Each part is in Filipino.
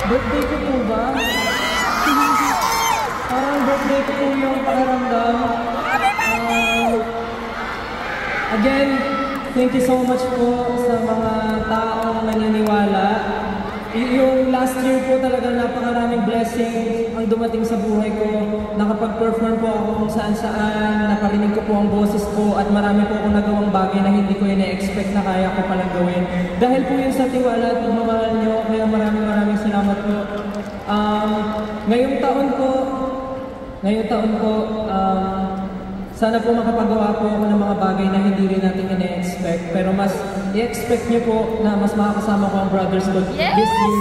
Birthday ko po ba? Parang birthday ko po yung pakiramdam. Again, thank you so much po sa mga taong naniniwala. Yung last year po talaga napakaraming blessing ang dumating sa buhay ko. Nakapag-perform po ako kung saan-saan, naparinig ko po ang boses ko at marami po akong nagawang bagay na hindi ko ina-expect na kaya ko palang gawin. Dahil po yun sa tiwala at pagmamahal nyo, kaya maraming salamat po. Ngayong taon po, sana po makapagawa po ako ng mga bagay na hindi rin natin ina-expect. Pero mas i-expect niyo po na mas makakasama ko ang brothers ko this year.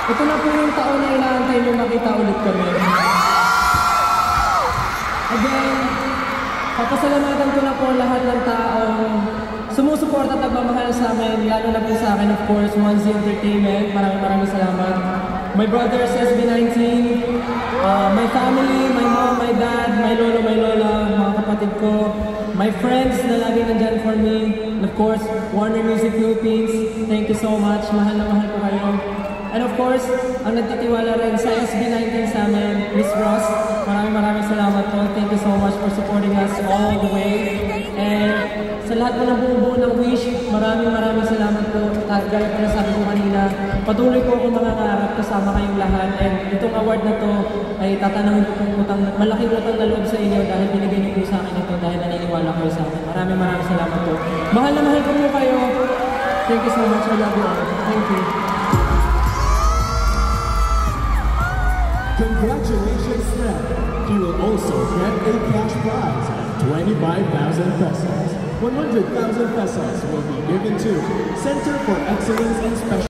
Ito na po yung taon na inaantay niyo makita ulit kami. Again, papasalamatan ko na po lahat ng taong sumusuporta at nagmamahal sa amin, lalo na po sa akin, of course, Monzy Entertainment. Maraming salamat. My brothers, SB19, my family, my mom, my dad, my lolo, my lola, mga kapatid ko, my friends na lagi nandyan for me, and of course, Warner Music Philippines, thank you so much, mahal na mahal ko kayo. And of course, ang nagtitiwala rin sa SB19 sa amin, Miss Ross, maraming salamat po, thank you so much for supporting us all the way. And sa lahat po ng buo ng Wish, maraming salamat po. Gaya po na sabi ko kanina, patuloy po ako mangangarap kasama kayong lahat. And itong award na to ay tatanungin ko pong malaking utang na loob sa inyo dahil binigay niyo po sa akin ito dahil naniniwala kayo sa akin. Maraming salamat po. Mahal na mahal ko po kayo. Thank you so much. I love you all. Thank you. Congratulations, Fred. You will also get a cash prize of 25,000 pesos. 100,000 pesos will be given to Center for Excellence in Special